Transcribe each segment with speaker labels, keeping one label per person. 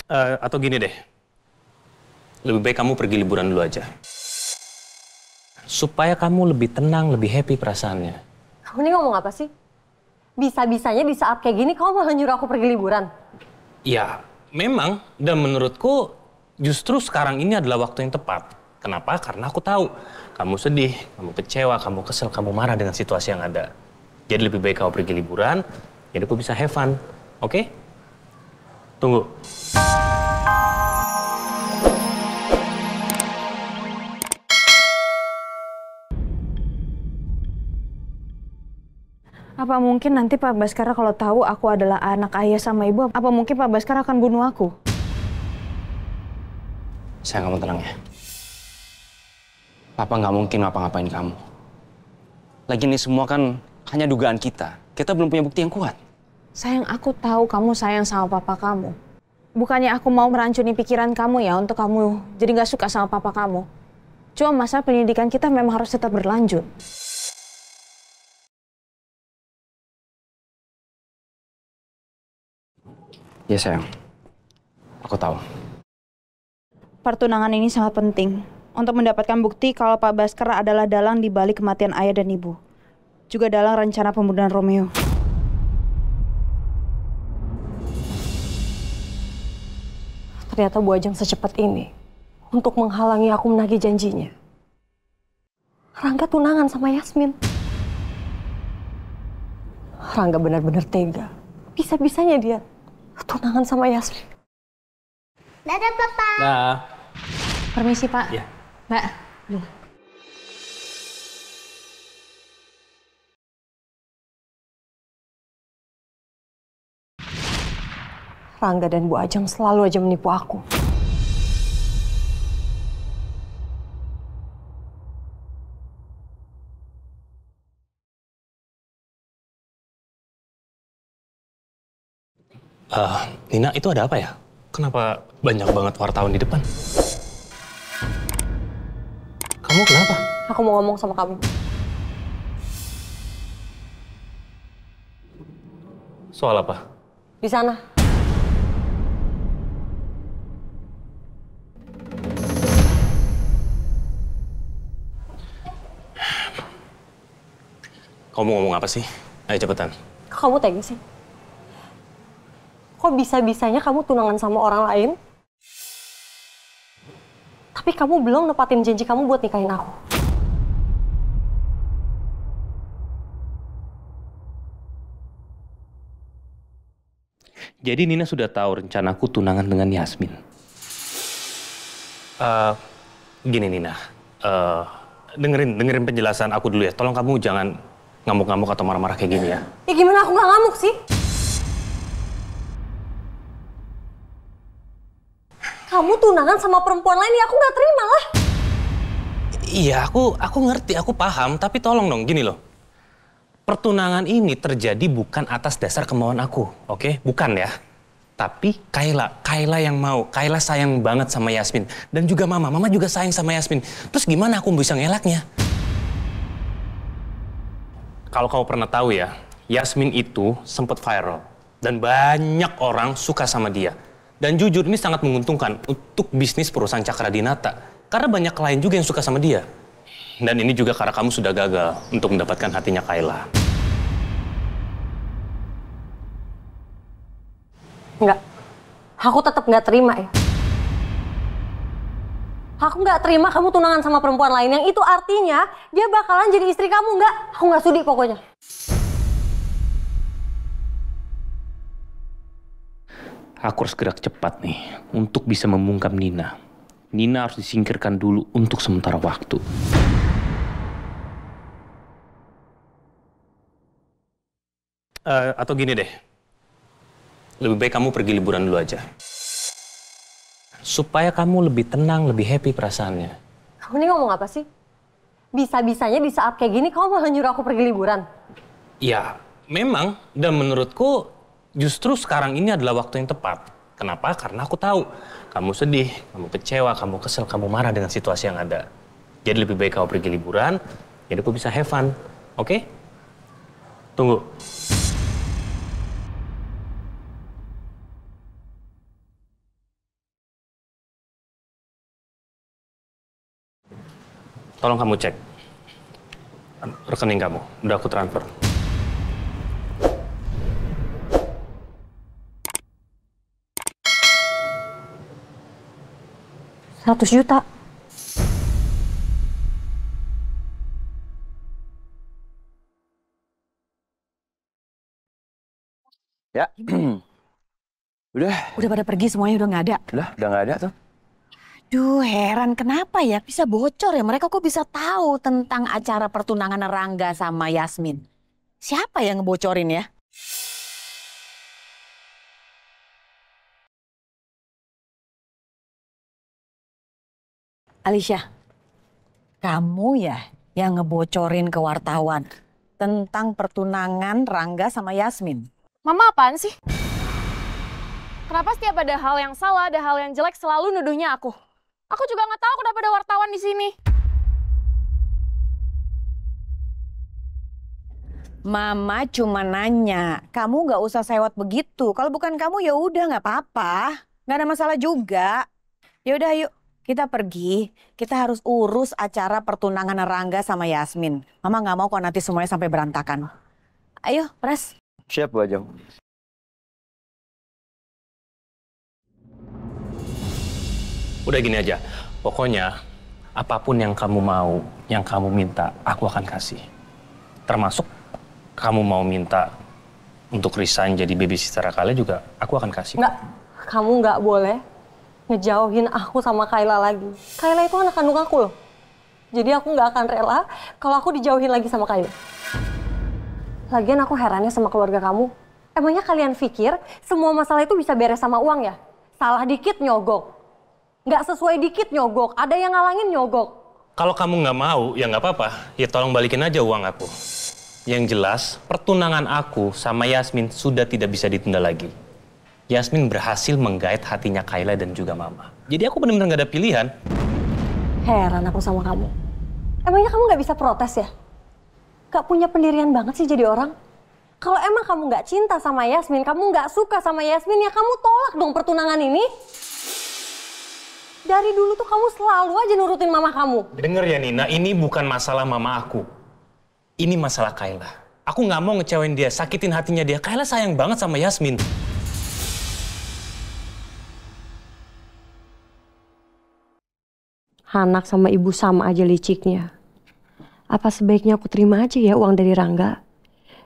Speaker 1: Atau gini deh, lebih baik kamu pergi liburan dulu aja. Supaya kamu lebih tenang, lebih happy perasaannya.
Speaker 2: Kamu ini ngomong apa sih? Bisa-bisanya di saat kayak gini kamu malah nyuruh aku pergi liburan?
Speaker 1: Ya, memang. Dan menurutku justru sekarang ini adalah waktu yang tepat. Kenapa? Karena aku tahu kamu sedih, kamu kecewa, kamu kesel, kamu marah dengan situasi yang ada. Jadi lebih baik kamu pergi liburan, jadi aku bisa have fun. Oke? Tunggu.
Speaker 3: Apa mungkin nanti Pak Baskara kalau tahu aku adalah anak ayah sama ibu, apa mungkin Pak Baskara akan bunuh aku?
Speaker 1: Sayang, kamu tenang ya. Papa nggak mungkin ngapa-ngapain kamu. Lagi ini semua kan hanya dugaan kita. Kita belum punya bukti yang kuat.
Speaker 3: Sayang, aku tahu kamu sayang sama papa kamu. Bukannya aku mau merancuni pikiran kamu ya untuk kamu jadi nggak suka sama papa kamu. Cuma masalah pendidikan kita memang harus tetap berlanjut.
Speaker 1: Ya sayang, aku tahu.
Speaker 3: Pertunangan ini sangat penting untuk mendapatkan bukti kalau Pak Baskara adalah dalang di balik kematian ayah dan ibu. Juga dalang rencana pembunuhan Romeo.
Speaker 2: Ternyata Bu Ajeng secepat ini untuk menghalangi aku menagih janjinya. Rangga tunangan sama Yasmin. Rangga benar-benar tega. Bisa-bisanya dia tunangan sama Yasmin.
Speaker 4: Dadah, Papa.
Speaker 1: Nah,
Speaker 3: Permisi, Pak.
Speaker 1: ya.
Speaker 3: Mbak.
Speaker 2: Rangga dan Bu Ajeng selalu aja menipu aku.
Speaker 1: Nina, itu ada apa ya? Kenapa banyak banget wartawan di depan? Kamu kenapa?
Speaker 2: Aku mau ngomong sama kamu.
Speaker 1: Soal apa?
Speaker 2: Di sana.
Speaker 1: Kamu mau ngomong apa sih? Ayo cepetan.
Speaker 2: Kok kamu tega sih? Kok bisa-bisanya kamu tunangan sama orang lain? Tapi kamu belum nepatin janji kamu buat nikahin aku.
Speaker 1: Jadi Nina sudah tahu rencanaku tunangan dengan Yasmin. Gini Nina, dengerin penjelasan aku dulu ya. Tolong kamu jangan ngamuk-ngamuk atau marah-marah kayak gini ya.
Speaker 2: Ya gimana aku nggak ngamuk sih? Kamu tunangan sama perempuan lain, ya aku nggak terima lah.
Speaker 1: Iya, aku ngerti, aku paham. Tapi tolong dong, gini loh. Pertunangan ini terjadi bukan atas dasar kemauan aku, oke? Bukan ya. Tapi Kayla yang mau. Kayla sayang banget sama Yasmin. Dan juga Mama juga sayang sama Yasmin. Terus gimana aku bisa ngelaknya? Kalau kamu pernah tahu ya, Yasmin itu sempat viral. Dan banyak orang suka sama dia. Dan jujur ini sangat menguntungkan untuk bisnis perusahaan Cakradinata. Karena banyak klien juga yang suka sama dia. Dan ini juga karena kamu sudah gagal untuk mendapatkan hatinya Kayla.
Speaker 2: Enggak. Aku tetap nggak terima ya. Aku nggak terima kamu tunangan sama perempuan lain. Yang itu artinya dia bakalan jadi istri kamu. Nggak. Aku nggak sudi pokoknya.
Speaker 1: Aku harus gerak cepat nih untuk bisa membungkam Nina. Nina harus disingkirkan dulu untuk sementara waktu. Atau gini deh, lebih baik kamu pergi liburan dulu aja. Supaya kamu lebih tenang, lebih happy perasaannya.
Speaker 2: Kamu ini ngomong apa sih? Bisa-bisanya di saat kayak gini kamu malah nyuruh aku pergi liburan?
Speaker 1: Ya, memang. Dan menurutku justru sekarang ini adalah waktu yang tepat. Kenapa? Karena aku tahu kamu sedih, kamu kecewa, kamu kesel, kamu marah dengan situasi yang ada. Jadi lebih baik kamu pergi liburan, jadi aku bisa have fun. Oke? Tunggu. tolong kamu cek rekening kamu. Udah aku transfer.
Speaker 2: Rp100 juta.
Speaker 5: Ya.
Speaker 6: Udah pada pergi semuanya, udah nggak ada.
Speaker 5: Udah nggak ada tuh.
Speaker 6: Duh, heran kenapa ya bisa bocor ya? Mereka kok bisa tahu tentang acara pertunangan Rangga sama Yasmin? Siapa yang ngebocorin ya? Alicia, kamu ya yang ngebocorin ke wartawan tentang pertunangan Rangga sama Yasmin.
Speaker 3: Mama apaan sih? Kenapa setiap ada hal yang salah, ada hal yang jelek selalu nuduhnya aku? Aku juga nggak tahu kenapa ada wartawan di sini.
Speaker 6: Mama cuma nanya, kamu nggak usah sewot begitu. Kalau bukan kamu ya udah nggak apa-apa, nggak ada masalah juga. Ya udah yuk kita pergi. Kita harus urus acara pertunangan Rangga sama Yasmin. Mama nggak mau kok nanti semuanya sampai berantakan. Ayo, Pres.
Speaker 5: Siap Bu Ajeng.
Speaker 1: Udah gini aja, pokoknya apapun yang kamu mau, yang kamu minta, aku akan kasih. Termasuk kamu mau minta untuk resign jadi babysitter Kayla juga, aku akan kasih.
Speaker 2: Nggak, kamu nggak boleh ngejauhin aku sama Kayla lagi. Kayla itu anak kandung aku loh. Jadi aku nggak akan rela kalau aku dijauhin lagi sama Kayla. Lagian aku herannya sama keluarga kamu. Emangnya kalian pikir semua masalah itu bisa beres sama uang ya? Salah dikit nyogok. Nggak sesuai dikit nyogok, ada yang ngalangin nyogok.
Speaker 1: Kalau kamu nggak mau, ya nggak apa-apa. Ya tolong balikin aja uang aku. Yang jelas, pertunangan aku sama Yasmin sudah tidak bisa ditunda lagi. Yasmin berhasil menggait hatinya Kayla dan juga Mama. Jadi aku benar-benar nggak ada pilihan.
Speaker 2: Heran aku sama kamu. Emangnya kamu nggak bisa protes ya? Gak punya pendirian banget sih jadi orang. Kalau emang kamu nggak cinta sama Yasmin, kamu nggak suka sama Yasmin, ya kamu tolak dong pertunangan ini. Dari dulu tuh kamu selalu aja nurutin mama kamu.
Speaker 1: Dengar ya Nina, ini bukan masalah mama aku. Ini masalah Kayla. Aku nggak mau ngecewain dia, sakitin hatinya dia. Kayla sayang banget sama Yasmin.
Speaker 2: Anak sama ibu sama aja liciknya. Apa sebaiknya aku terima aja ya uang dari Rangga?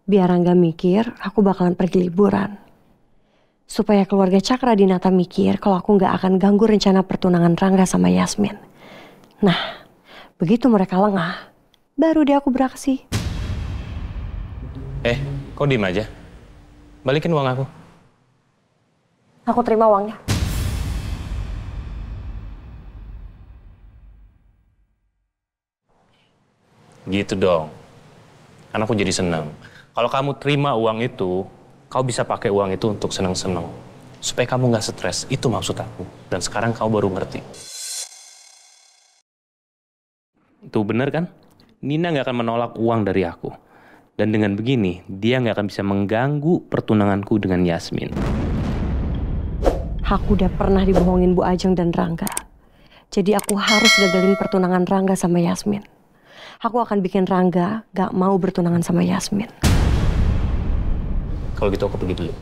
Speaker 2: Biar Rangga mikir aku bakalan pergi liburan. Supaya keluarga Cakra Dinata mikir kalau aku nggak akan ganggu rencana pertunangan Rangga sama Yasmin. Nah, begitu mereka lengah, baru deh aku beraksi.
Speaker 1: Kok diem aja? Balikin uang aku.
Speaker 2: Aku terima uangnya.
Speaker 1: Gitu dong. Karena aku jadi senang. Kalau kamu terima uang itu, kau bisa pakai uang itu untuk senang-senang. Supaya kamu nggak stres. Itu maksud aku. Dan sekarang kau baru ngerti. Itu bener kan? Nina nggak akan menolak uang dari aku. Dan dengan begini, dia nggak akan bisa mengganggu pertunanganku dengan Yasmin.
Speaker 2: Aku udah pernah dibohongin Bu Ajeng dan Rangga. Jadi aku harus gagalin pertunangan Rangga sama Yasmin. Aku akan bikin Rangga gak mau bertunangan sama Yasmin.
Speaker 1: Kalau gitu aku pergi dulu.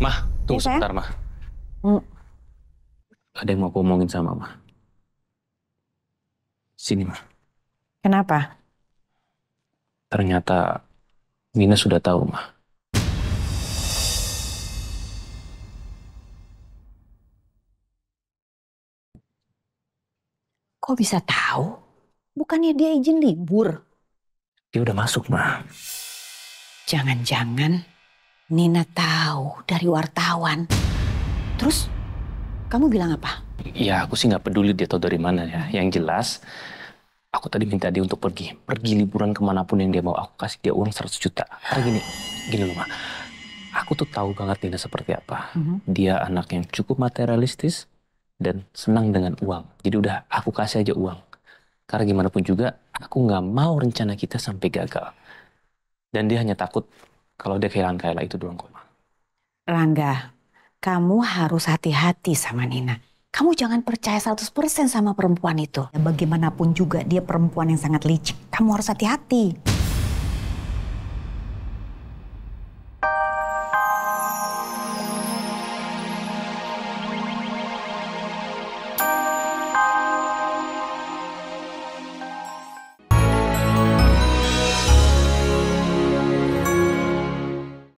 Speaker 1: Mah, tunggu
Speaker 6: Ya,
Speaker 1: sebentar, Mah. Ada yang mau aku omongin sama Mah. Sini, Mah.
Speaker 6: Kenapa?
Speaker 1: Ternyata Nina sudah tahu, Mah.
Speaker 6: Kok bisa tahu? Bukannya dia izin libur?
Speaker 1: Dia udah masuk, Mah.
Speaker 6: Jangan-jangan Nina tahu dari wartawan. Terus kamu bilang apa?
Speaker 1: Ya, aku sih nggak peduli dia tahu dari mana ya. Yang jelas, aku tadi minta dia untuk pergi liburan kemanapun yang dia mau. Aku kasih dia uang 100 juta. Karena gini loh, Ma. Aku tuh tahu banget Nina seperti apa. Dia anak yang cukup materialistis dan senang dengan uang. Jadi udah aku kasih aja uang. Karena gimana pun juga, aku nggak mau rencana kita sampai gagal. Dan dia hanya takut kalau dia kehilangan Kayla itu doang kok, Ma.
Speaker 6: Rangga, kamu harus hati-hati sama Nina. Kamu jangan percaya 100% sama perempuan itu. Ya, bagaimanapun juga dia perempuan yang sangat licik. Kamu harus hati-hati.